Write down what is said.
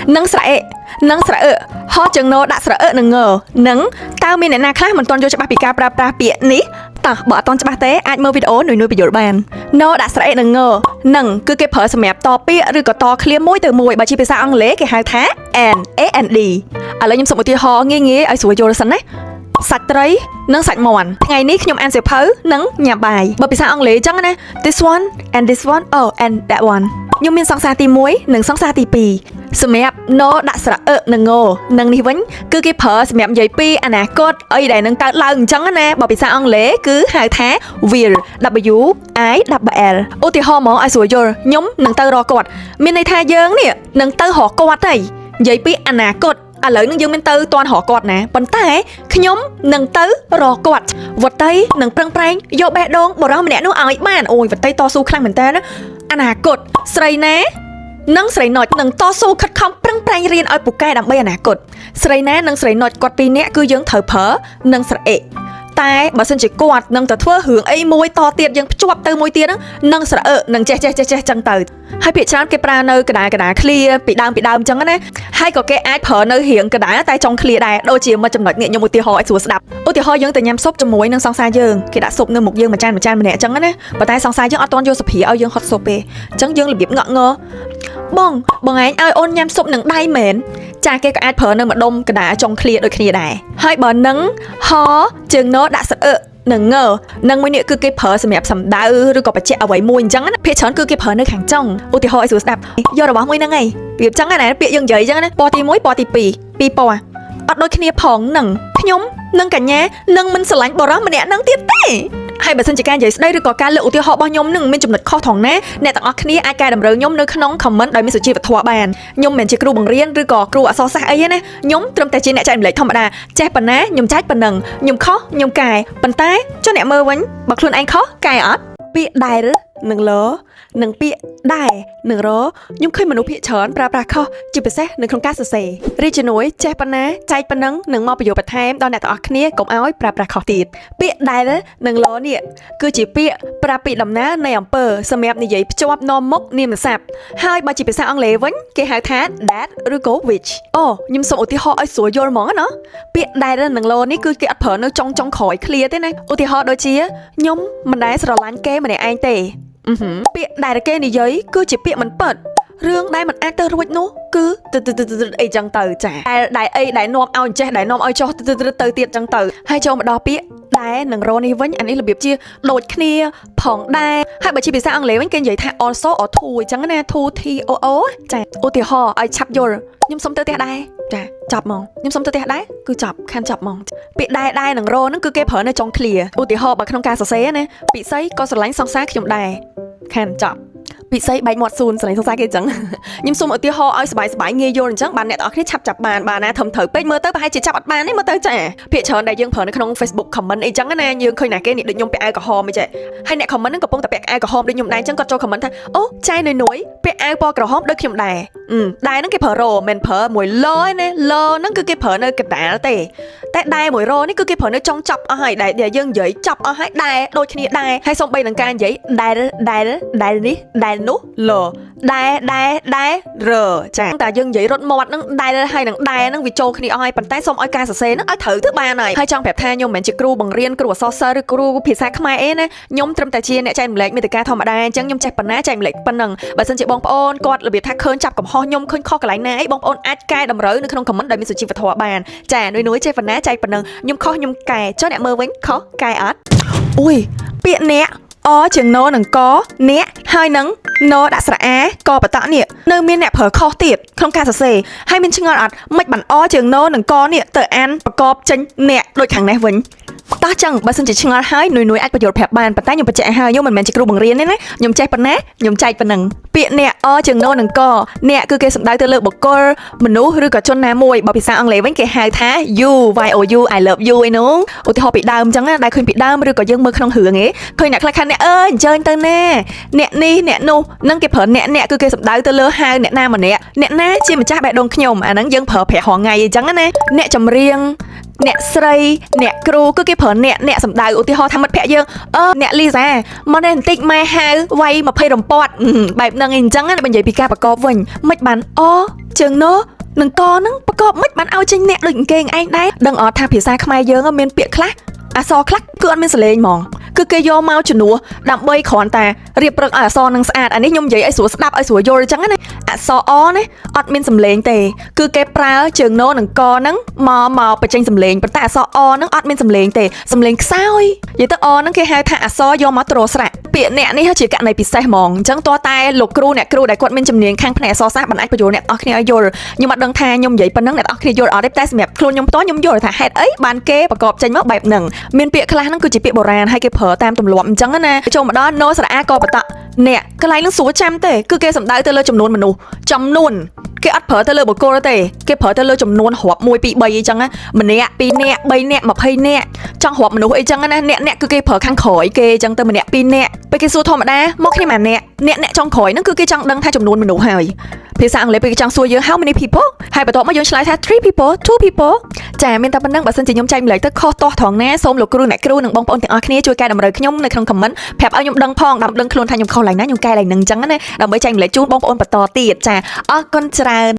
nâng sải nâng sải ho chừng nô đã sải nâng ngờ nâng tao mi này na khác mình toàn vô cho bác bị ca pra bịa ní ta bỏ toàn cho bác té ai mơ video nuôi nuôi bị dội bàn nô đã sải nâng ngờ nâng cứ cái phở sầm to bịa rồi có to clear môi từ môi bà chỉ bị sao ăn lé cái hai thá and à lấy nhung sụp một tia ho nghe ai sủi vô sẵn đấy sạch đấy nâng sạch mòn ngày ní nhung ăn sẽ phớ nâng nhà bài bà bị sao ăn lé chẳng nè this one and and that one nhung miên song sa tì muối nâng song sa tì pì sầm nó đã sạ nâng ngô nâng đi vẫn cứ cái phở sầm dây pi anh à cốt ở đây nâng ta lần chẳng nè bà bị sao ăn lé cứ hai tháng vir w I double l ô thì ho mỏ ai sủi vô nhóm nâng tơ rò cột miền này tha dướng nè nâng tơ họ cột này dây pi anh à cốt à lợi nâng dương miền tơ toàn họ cột nè bắn tay nhóm nâng tơ rò cột vật tay nâng prang prang vô bẹ đôn bỏ ra mình nè nó ai bàn ôi vật tay to su khăn mình ta đó anh à cột sấy nè nâng sấy nọt nâng to su khát khom prang prang riêng ở bục cây đầm bay anh à cột sấy nè nâng sấy nọt cột pi nè cứ dương thở phở nâng sấyแต่បើសិនជាគាត់នឹងទៅធ្វើរឿងអីមួយតទៀតយើងភ្ជាប់ទៅមួយទៀតហ្នឹងនឹងស្រអើនឹងចេះចឹងទៅហើយពាក្យច្រើនគេប្រើនៅកដា clear ពីដើមចឹងណាហើយក៏គេអាចប្រើនៅរៀងកដាតែចុង clear ដែរដូចជាមកចំណុចនេះខ្ញុំឧទាហរណ៍ឲ្យស្រួលស្ដាប់ឧទាហរណ៍យើងទៅញ៉ាំស៊ុបជាមួយនឹងសង្សារយើងគេដាក់ស៊ុបនៅមុខយើងមួយចានម្នាក់ចឹងណាប៉ុន្តែសង្សារយើងអត់ទាន់យកសុភីឲ្យយើងហត់ស៊ុបទេអញ្ចឹងយើងរបៀបងក់ងបងឯងឲ្យអូនញ៉ាំស៊ុបនឹងដៃមែនចាគេក៏អាចប្រើនៅម្ដុំកដាចុង clear ដូចគ្នាដែរហើយបើនឹងហជើងណដាក់ស្អើនឹងងើនឹងមួយនេះគឺគេប្រើសម្រាប់សម្ដៅឬក៏បច្ចេកអ្វីមួយអញ្ចឹងណាភាគច្រើនគឺគេប្រើនៅខាងចុងឧទាហរណ៍ឲ្យស្រួលស្ដាប់យករបស់មួយហ្នឹងឯងវាអញ្ចឹងណាពាក្យយើងនិយាយអញ្ចឹងណាពណ៌ទី1ពណ៌ទី2 ពីរពណ៌អត់ដូចគ្នាផងនឹងខ្ញុំនឹងកញ្ញានឹងមិនស្រឡាញ់បរិសម្នាក់នឹងទៀតទេហើយបើសិនជាការនិយាយស្ដីឬក៏ការលើកឧទាហរណ៍របស់ខ្ញុំនឹងមានចំណុចខុសថងណាអ្នកទាំងអស់គ្នាអាចកែតម្រូវខ្ញុំនៅក្នុង comment ដោយមានសុជីវធម៌បានខ្ញុំមិនមែនជាគ្រូបង្រៀនឬក៏គ្រូអក្សរសាស្ត្រអីទេណាខ្ញុំត្រឹមតែជាអ្នកចែកម្លែកធម្មតាចេះប៉ុណ្ណាខ្ញុំចែកប៉ុណ្ណឹងខ្ញុំខុសខ្ញុំកែប៉ុន្តែចុះអ្នកមើលវិញបើខ្លួនឯងខុសកែអត់ពាក្យដែលនឹងលនឹងពាក្យដែលនឹងរខ្ញុំឃើញមនុស្សភាគច្រើនប្រើប្រាស់ខុសជាពិសេសនៅក្នុងការសរសេររីជំនួយចេះប៉ុណ្ណាចែកប៉ុណ្ណឹងនឹងមកប្រយោគបន្ថែមដល់អ្នកទាំងអស់គ្នាកុំឲ្យប្រើប្រាស់ខុសទៀតពាក្យដែលនឹងលនេះគឺជាពាក្យប្រាប់ពីដំណើរនៃអំពើសម្រាប់និយាយភ្ជាប់នាំមុខនាមស័ព្ទហើយបើជាភាសាអង់គ្លេសវិញគេហៅថា that ឬក៏ which អូខ្ញុំសូមឧទាហរណ៍ឲ្យស្រួលយល់ហ្មងណាពាក្យដែលនឹងលនេះគឺគេអត់ប្រើនៅចុងក្រោយ clear ទេណាឧទាហរណ៍ដូចជាខ្ញុំមិនដែលស្រឡាញ់គេម្នាក់ឯងទេពាក្យដែលគេនិយាយគឺជាពាក្យមិនពិតរឿងដែលមិនអាចទៅរួចនោះគឺអីចឹងទៅចាដែលអីដែលនាំឲ្យចេះដែលនាំឲ្យចោះទៅទៀតចឹងទៅហើយចូលមកដល់ពាក្យដែលនឹងរនេះវិញអានេះរបៀបជាដូចគ្នាផងដែរហើយបើជាភាសាអង់គ្លេសវិញគេនិយាយថា also or to អញ្ចឹងណា toចាឧទាហរណ៍ឲ្យឆាប់យល់ខ្ញុំសុំទៅផ្ទះដែរចាចប់ហ្មងខ្ញុំសុំទៅផ្ទះដែរគឺចប់ខានចប់ហ្មងពាក្យដែលនឹងរហ្នឹងគឺគេប្រើនៅចុង clear ឧទាហរណ៍បើក្នុងការសរសេរណាពិសីក៏ស្រឡាញ់សង្សារខ្ញុំដែរខានចប់ពិសីបែកមាត់សួនស្រឡាញ់សង្សារគេអញ្ចឹងខ្ញុំសូមឧទាហរណ៍ឲ្យសบายងាយយល់អញ្ចឹងបានអ្នកទាំងអស់គ្នាឆាប់ចាប់បានណាធំត្រូវពេកមើលទៅប្រហែលជាចាប់អត់បានទេមើលទៅចាភាគច្រើនដែលយើងប្រើនៅក្នុង Facebook comment អីចឹងណាយើងឃើញណាគេនេះដូចខ្ញុំពាក់អាវក្រហមអីចេះហើយអ្នក comment ហ្នឹងកំពុងតែពាក់អាវក្រហមដូចខ្ញុំដែរអញ្ចឹងគាត់ចូល comment ថាអូចៃនុយពាក់អាវពណ៌ក្រហមដូចខ្ញុំដែរដែរហ្នឹងគេប្រើរមិនប្រើមួយលណាលហ្នឹងគឺគេប្រើនៅកណ្ដាលទេតែដែរមួយរនេះគឺគេប្រើនៅចុងចប់អស់ហើយដែលយើងនិយាយចប់អស់ហើយដែរដូចគ្នាដែរហើយសូម្បីនឹងការនិយាយដែលនេះដែលនោះលដែររចាតែយើងនិយាយរត់មាត់ហ្នឹងដែលហើយនឹងដែរហ្នឹងវាចូលគ្នាអស់ហើយប៉ុន្តែសូមឲ្យការសរសេរហ្នឹងឲ្យត្រូវទៅបានហើយចង់ប្រាប់ថាខ្ញុំមិនមែនជាគ្រូបង្រៀនគ្រូអក្សរសិល្ប៍ឬគ្រូភាសាខ្មែរអីណាខ្ញុំត្រឹមតែជាអ្នកចែកម្លែកមេតិកាធម្មតាអញ្ចឹងខ្ញុំចេះប៉ុណ្ណាចែកម្លែកប៉ុណ្ណឹងបើសិនជាបងប្អូនគាត់របៀបថាឃើញចាប់កំហុសខ្ញុំឃើញខុសកន្លែងណាអីបងប្អូនអាចកែតម្រូវនៅក្នុង comment ដោយមានសុជីវធម៌បានចានុយចេះប៉ុណ្ណាចែកប៉ុណ្ណឹងខ្ញុំខុសខ្ញុំកែចុះអ្នកមើលវិញខុសកែអត់អូយពាក្យអ្នកអជាងណនឹងកអ្នកហើយនឹងណដាក់ស្រអាកបតនេះនៅមានអ្នកប្រើខុសទៀតក្នុងការសរសេរហើយមានឆ្ងល់អត់មិនបានអជាងណនឹងកនេះទៅអានប្រកបចេញអ្នកដូចខាងនេះវិញតោះចឹងបើសិនជាឆ្ងល់ហើយនុយអាចបញ្យល់ប្រាប់បានប៉ុន្តែខ្ញុំបញ្ជាក់ឲ្យខ្ញុំមិនមែនជាគ្រូបង្រៀនទេណាខ្ញុំចេះប៉ុណ្ណាខ្ញុំចែកប៉ុណ្ណឹងពាក្យអ្នកអជាងណនឹងកអ្នកគឺគេសំដៅទៅលើបុគ្គលមនុស្សឬក៏ជនណាមួយបើភាសាអង់គ្លេសវិញគេហៅថា you I love you ឯនោះឧទាហរណ៍ពីដើមចឹងណាដែលឃើញពីដើមឬក៏យើងមើលក្នុងរឿងឯងឃើញអ្នកខ្លះអ្នកអើយអញ្ជើញទៅណាអ្នកនេះអ្នកនោះនឹងគេប្រើអ្នកគឺគេសំដៅទៅលើហៅអ្នកណាម្នាក់អ្នកណាជាម្ចាស់បេះដូងខ្ញុំអាហ្នឹងយើងប្រើប្រាស់រងថ្ងៃអញ្ចឹងណាអ្នកចម្រៀង អ្នកស្រីអ្នកគ្រូគឺគេប្រើអ្នកសំដៅឧទាហរណ៍ថាមិត្តភក្តិយើងអ្នកលីសាមកនេះបន្តិចម៉ែហៅវាយ20រំពាត់បែបហ្នឹងអីអញ្ចឹងណាបើនិយាយពីការប្រកបវិញមិនបានជើងណូនឹងកហ្នឹងប្រកបមិនបានឲ្យចេញអ្នកដូចគេឯងដែរដឹងអត់ថាភាសាខ្មែរយើងមានពាក្យខ្លះអក្សរខ្លះគឺអត់មានសលេងហ្មងគឺគេយកមកជំនួសដើម្បីគ្រាន់តែរៀបព្រឹកឲ្យអក្សរនឹងស្អាតអានេះខ្ញុំនិយាយឲ្យស្រួលស្ដាប់ឲ្យស្រួលយល់អញ្ចឹងណាអក្សរណាអត់មានសំឡេងទេគឺគេប្រើជើងណូនិងកហ្នឹងមកបញ្ចេញសំឡេងប៉ុន្តែអក្សរហ្នឹងអត់មានសំឡេងទេសំឡេងខ្សោយនិយាយទៅហ្នឹងគេហៅថាអក្សរយកមកទ្រស្រៈពាក្យអ្នកនេះជាករណីពិសេសហ្មងអញ្ចឹងតើតែលោកគ្រូអ្នកគ្រូដែលគាត់មានជំនាញខាងផ្នែកអក្សរសាស្ត្របានអាចបញ្យល់អ្នកនរគ្នាឲ្យយល់ខ្ញុំអត់ដឹងថាខ្ញុំនិយាយប៉ុណ្ណឹងអ្នកនរគ្នាយល់អត់ទេតែសម្រាប់ខ្លួនខ្ញុំផ្ទាល់ខ្ញុំយល់ថាហេតុអីបានគេប្រកបចេញមកបែបហ្នឹងមានពាក្យខ្លះហ្នឹងគឺជាពាក្យបុរាណហើយគេប្រើតាមទម្លាប់អញ្ចឹងណាចូលមកដល់ណូស្រៈអាកបតៈអ្នកកន្លែងនឹងស្រួលចាំទេគឺគេសំដៅទៅលើចំនួនមនុស្សចំនួនគេអត់ប្រើទៅលើបុគ្គលទេគេប្រើទៅលើចំនួនរាប់1 2 3អីចឹងណាម្នាក់2នាក់3នាក់20នាក់ចង់រាប់មនុស្សអីចឹងណាអ្នកគឺគេប្រើខាងក្រោយគេចឹងទៅម្នាក់2នាក់ពេលគេសួរធម្មតាមកគ្នាម្នាក់អ្នកចង់ក្រោយហ្នឹងគឺគេចង់ដឹងថាចំនួនមនុស្សហើយភាសាអង់គ្លេសពេលគេចង់សួរយើង how many people ហើយបន្ទាប់មកយើងឆ្លើយថា3 people 2 people ចាមានតែប៉ុណ្្នឹងបើសិនជាខ្ញុំចែកម្លែកទៅខុសទាស់ត្រង់ណាសូមលោកគ្រូអ្នកគ្រូនិងបងប្អូនទាំងអស់គ្នាជួយកែតម្រូវខ្ញុំនៅក្នុង comment ប្រាប់ឲ្យខ្ញុំដឹងផងដើម្បីដឹងខ្លួនថាខ្ញុំខុសឡើងណាខ្ញុំកែឡើងនឹងអញ្ចឹងណាដើម្បីចែកម្លែកជូនបងប្អូនបន្តទៀតចាអរគុណច្រើន